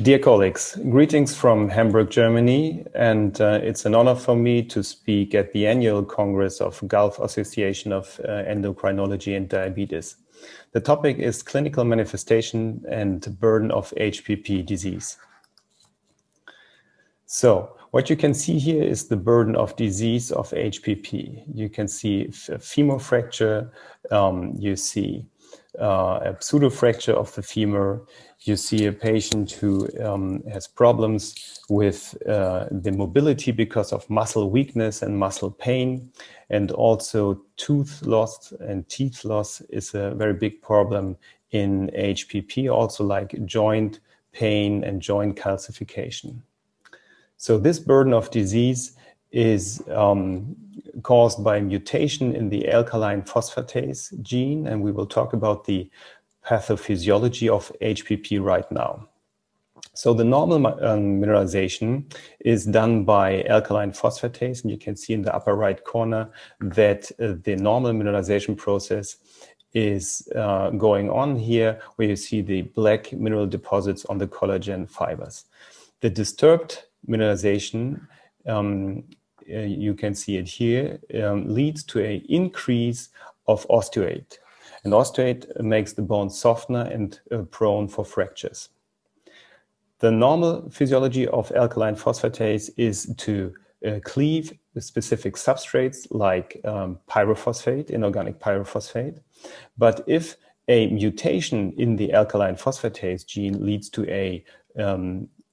Dear colleagues, greetings from Hamburg, Germany, and it's an honor for me to speak at the annual Congress of Gulf Association of Endocrinology and Diabetes. The topic is clinical manifestation and burden of HPP disease. So, what you can see here is the burden of disease of HPP. You can see a femur fracture, you see a pseudofracture of the femur. You see a patient who has problems with the mobility because of muscle weakness and muscle pain. And also tooth loss and teeth loss is a very big problem in HPP, also like joint pain and joint calcification. So this burden of disease is caused by mutation in the alkaline phosphatase gene, and we will talk about the pathophysiology of HPP right now. So the normal mineralization is done by alkaline phosphatase, and you can see in the upper right corner that the normal mineralization process is going on here, where you see the black mineral deposits on the collagen fibers. The disturbed mineralization, you can see it here, leads to an increase of osteoid. And osteoid makes the bone softer and prone for fractures. The normal physiology of alkaline phosphatase is to cleave the specific substrates like pyrophosphate, inorganic pyrophosphate. But if a mutation in the alkaline phosphatase gene leads to a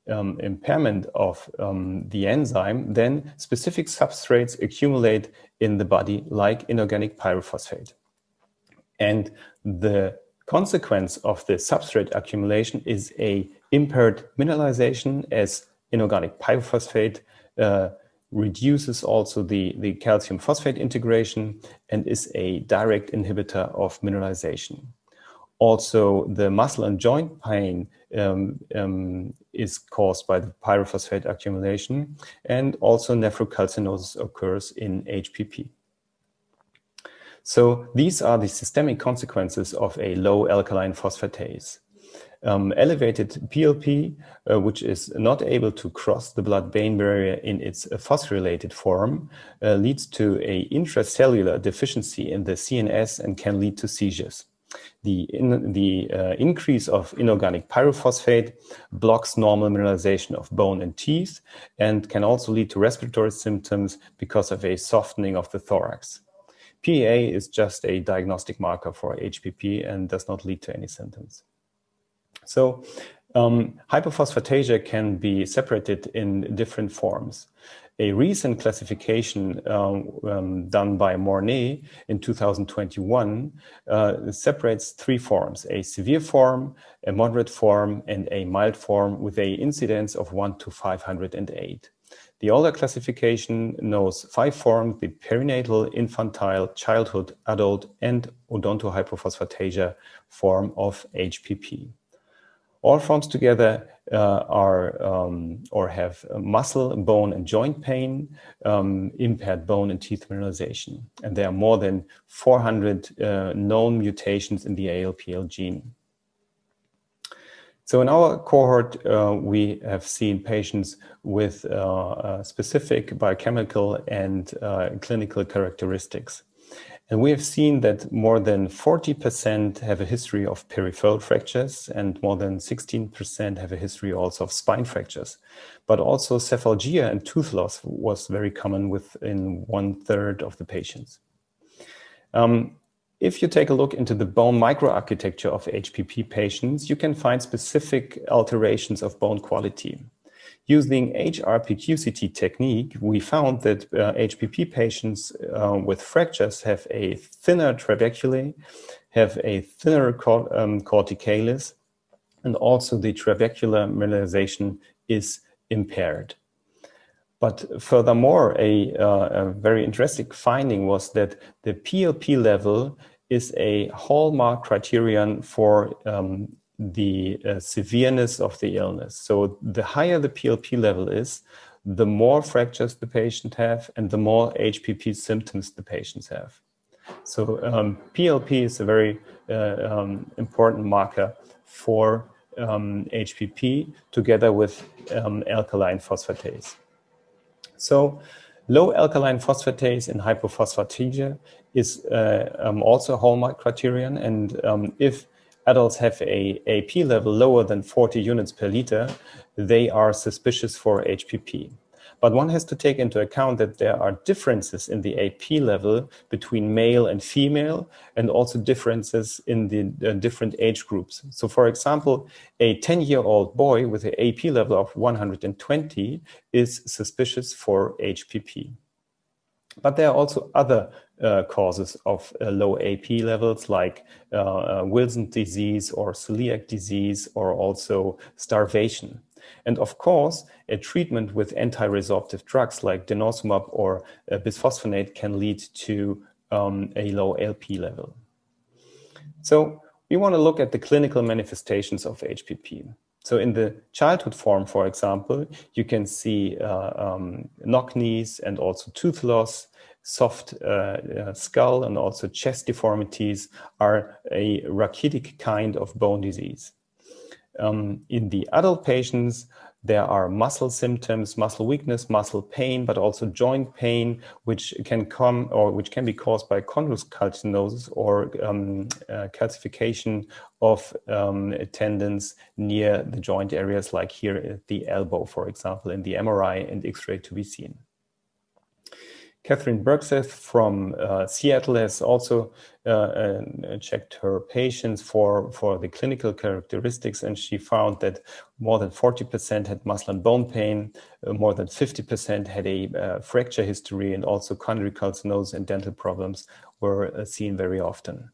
impairment of the enzyme, then specific substrates accumulate in the body like inorganic pyrophosphate. And the consequence of the substrate accumulation is a impaired mineralization, as inorganic pyrophosphate reduces also the calcium phosphate integration and is a direct inhibitor of mineralization. Also, the muscle and joint pain is caused by the pyrophosphate accumulation, and also nephrocalcinosis occurs in HPP. So these are the systemic consequences of a low alkaline phosphatase. Elevated PLP, which is not able to cross the blood-brain barrier in its phosphorylated form, leads to an intracellular deficiency in the CNS and can lead to seizures. The increase of inorganic pyrophosphate blocks normal mineralization of bone and teeth and can also lead to respiratory symptoms because of a softening of the thorax. PEA is just a diagnostic marker for HPP and does not lead to any symptoms. So hypophosphatasia can be separated in different forms. A recent classification done by Mornay in 2021 separates three forms: a severe form, a moderate form, and a mild form with an incidence of 1 to 508. The older classification knows 5 forms: the perinatal, infantile, childhood, adult, and odontohypophosphatasia form of HPP. All forms together or have muscle, bone, and joint pain, impaired bone and teeth mineralization. And there are more than 400 known mutations in the ALPL gene. So in our cohort, we have seen patients with specific biochemical and clinical characteristics. And we have seen that more than 40% have a history of peripheral fractures and more than 16% have a history also of spine fractures. But also cephalgia and tooth loss was very common within 1/3 of the patients. If you take a look into the bone microarchitecture of HPP patients, you can find specific alterations of bone quality. Using HRPQCT technique, we found that HPP patients with fractures have a thinner trabeculae, have a thinner corticalis, and also the trabecular mineralization is impaired. But furthermore, a very interesting finding was that the PLP level is a hallmark criterion for the severeness of the illness. So the higher the PLP level is, the more fractures the patient have and the more HPP symptoms the patients have. So PLP is a very important marker for HPP together with alkaline phosphatase. So low alkaline phosphatase in hypophosphatemia is also a hallmark criterion. And if adults have a AP level lower than 40 units per liter, they are suspicious for HPP. But one has to take into account that there are differences in the AP level between male and female, and also differences in the different age groups. So for example, a 10-year-old boy with an AP level of 120 is suspicious for HPP. But there are also other causes of low AP levels, like Wilson disease or celiac disease, or also starvation. And of course, a treatment with anti-resorptive drugs like denosumab or bisphosphonate can lead to a low LP level. So we want to look at the clinical manifestations of HPP. So in the childhood form, for example, you can see knock knees and also tooth loss, soft skull, and also chest deformities are a rachitic kind of bone disease. In the adult patients, there are muscle symptoms, muscle weakness, muscle pain, but also joint pain, which can come or which can be caused by chondrous calcinosis or calcification of tendons near the joint areas, like here at the elbow, for example, in the MRI and X-ray to be seen. Catherine Bergseth from Seattle has also checked her patients for the clinical characteristics, and she found that more than 40% had muscle and bone pain, more than 50% had a fracture history, and also chondral calcinosis and dental problems were seen very often.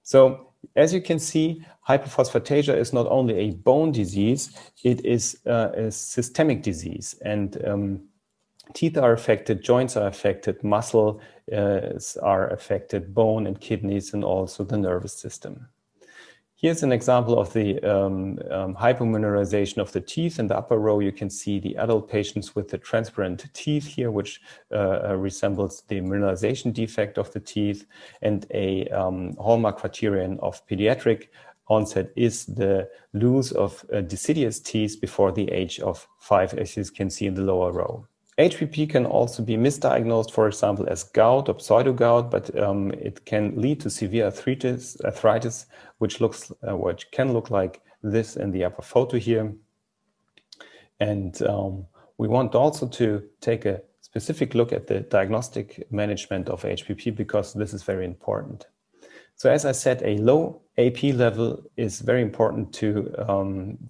So as you can see, hypophosphatasia is not only a bone disease, it is a systemic disease, and teeth are affected, joints are affected, muscle are affected, bone and kidneys, and also the nervous system. Here's an example of the hypomineralization of the teeth. In the upper row, you can see the adult patients with the transparent teeth here, which resembles the mineralization defect of the teeth. And a hallmark criterion of pediatric onset is the loss of deciduous teeth before the age of 5, as you can see in the lower row. HPP can also be misdiagnosed, for example, as gout or pseudogout, but it can lead to severe arthritis, which can look like this in the upper photo here. And we want also to take a specific look at the diagnostic management of HPP, because this is very important. So as I said, a low AP level is very important to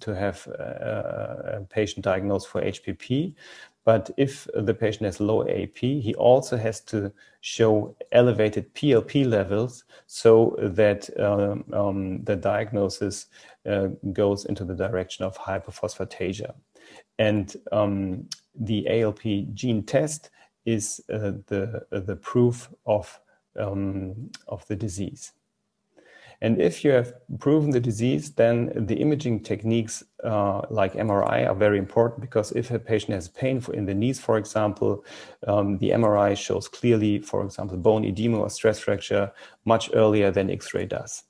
have a patient diagnosed for HPP. But if the patient has low AP, he also has to show elevated PLP levels, so that the diagnosis goes into the direction of hypophosphatasia. And the ALP gene test is the proof of the disease. And if you have proven the disease, then the imaging techniques like MRI are very important, because if a patient has pain in the knees, for example, the MRI shows clearly, for example, bone edema or stress fracture much earlier than X-ray does.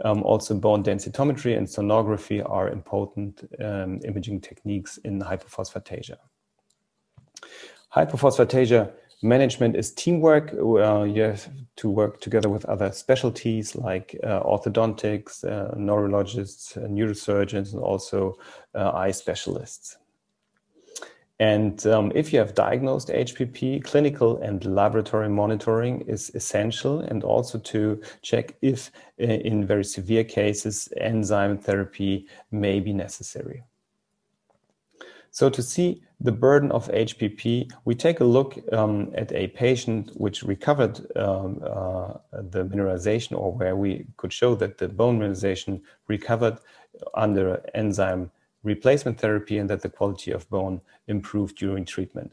Also, bone densitometry and sonography are important imaging techniques in hypophosphatasia. Hypophosphatasia management is teamwork. You have to work together with other specialties like orthodontics, neurologists, neurosurgeons, and also eye specialists. And if you have diagnosed HPP, clinical and laboratory monitoring is essential, and also to check if in very severe cases enzyme therapy may be necessary. So to see the burden of HPP, we take a look at a patient which recovered the mineralization, or where we could show that the bone mineralization recovered under enzyme replacement therapy, and that the quality of bone improved during treatment.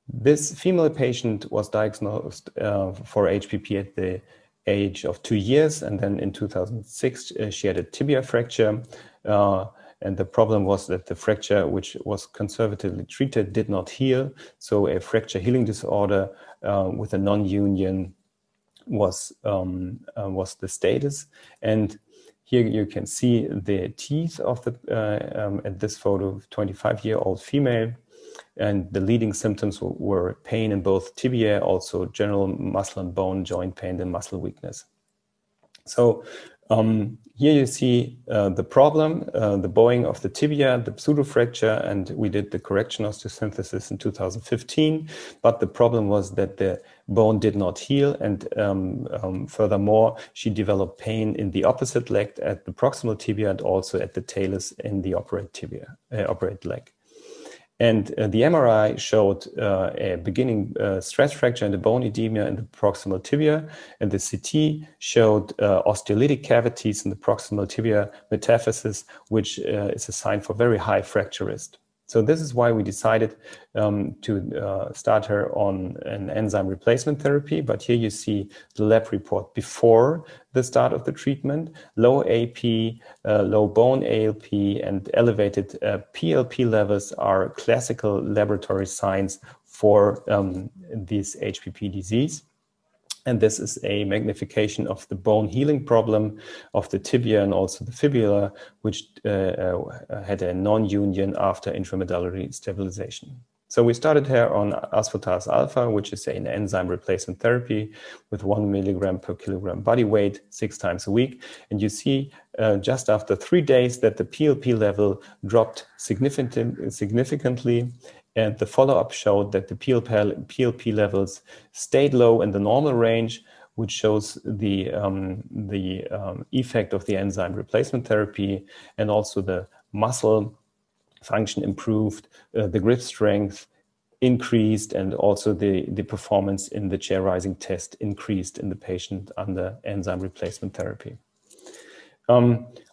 This female patient was diagnosed for HPP at the age of 2 years, and then in 2006 she had a tibia fracture. And the problem was that the fracture, which was conservatively treated, did not heal. So a fracture healing disorder with a non-union was the status. And Here you can see the teeth of the, at this photo, 25-year-old female. And the leading symptoms were pain in both tibia, also general muscle and bone, joint pain, and muscle weakness. So here you see the problem, the bowing of the tibia, the pseudofracture, and we did the correction osteosynthesis in 2015. But the problem was that the bone did not heal, and furthermore, she developed pain in the opposite leg at the proximal tibia and also at the talus in the opposite leg. And the MRI showed a beginning stress fracture and a bone edema in the proximal tibia, and the CT showed osteolytic cavities in the proximal tibia metaphysis, which is a sign for very high fracture risk. So this is why we decided to start her on an enzyme replacement therapy. But here you see the lab report before the start of the treatment: low AP, low bone ALP, and elevated PLP levels are classical laboratory signs for this HPP disease. And this is a magnification of the bone healing problem of the tibia and also the fibula, which had a non-union after intramedullary stabilization. So we started here on asfotase alpha, which is an enzyme replacement therapy with 1 milligram per kilogram body weight 6 times a week. And you see just after 3 days that the PLP level dropped significantly. And the follow-up showed that the PLP levels stayed low in the normal range, which shows the effect of the enzyme replacement therapy, and also the muscle function improved, the grip strength increased, and also the performance in the chair rising test increased in the patient under enzyme replacement therapy.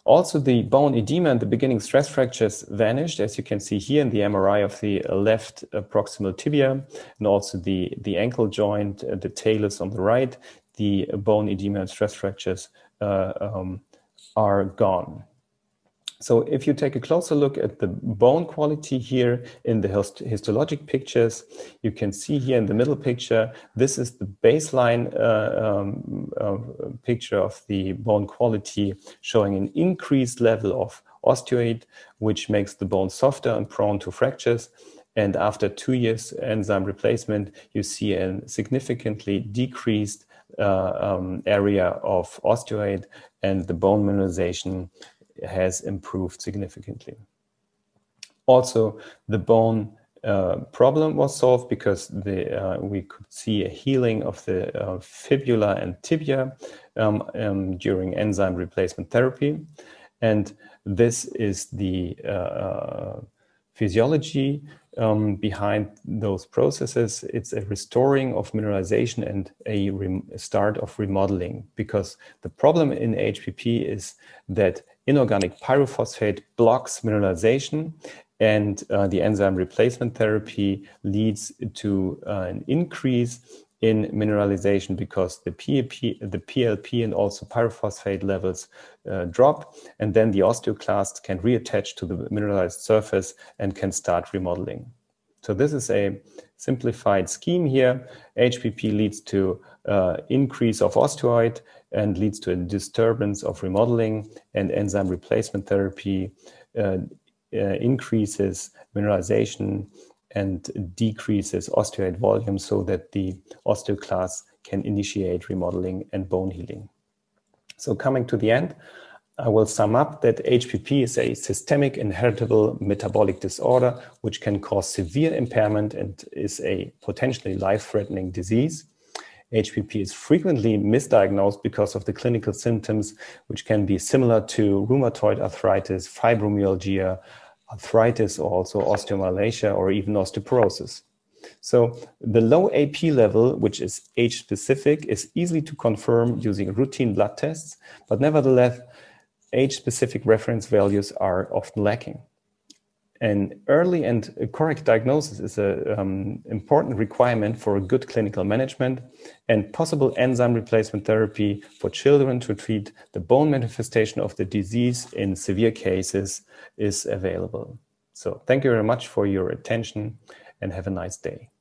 Also, the bone edema and the beginning stress fractures vanished, as you can see here in the MRI of the left proximal tibia, and also the ankle joint, the talus on the right. The bone edema and stress fractures are gone. So if you take a closer look at the bone quality here in the histologic pictures, you can see here in the middle picture, this is the baseline picture of the bone quality, showing an increased level of osteoid, which makes the bone softer and prone to fractures. And after 2 years enzyme replacement, you see a significantly decreased area of osteoid, and the bone mineralization has improved significantly. Also, the bone problem was solved because we could see a healing of the fibula and tibia during enzyme replacement therapy. And this is the physiology behind those processes. It's a restoring of mineralization and a start of remodeling, because the problem in HPP is that inorganic pyrophosphate blocks mineralization, and the enzyme replacement therapy leads to an increase in mineralization because the PLP and also pyrophosphate levels drop, and then the osteoclasts can reattach to the mineralized surface and can start remodeling. So this is a simplified scheme here. HPP leads to increase of osteoid and leads to a disturbance of remodeling, and enzyme replacement therapy increases mineralization and decreases osteoid volume so that the osteoclasts can initiate remodeling and bone healing. So coming to the end, I will sum up that HPP is a systemic inheritable metabolic disorder which can cause severe impairment and is a potentially life-threatening disease. HPP is frequently misdiagnosed because of the clinical symptoms, which can be similar to rheumatoid arthritis, fibromyalgia, arthritis, or also osteomalacia, or even osteoporosis. So the low AP level, which is age-specific, is easy to confirm using routine blood tests, but nevertheless, age-specific reference values are often lacking. An early and correct diagnosis is an important requirement for a good clinical management, and possible enzyme replacement therapy for children to treat the bone manifestation of the disease in severe cases is available. So thank you very much for your attention, and have a nice day.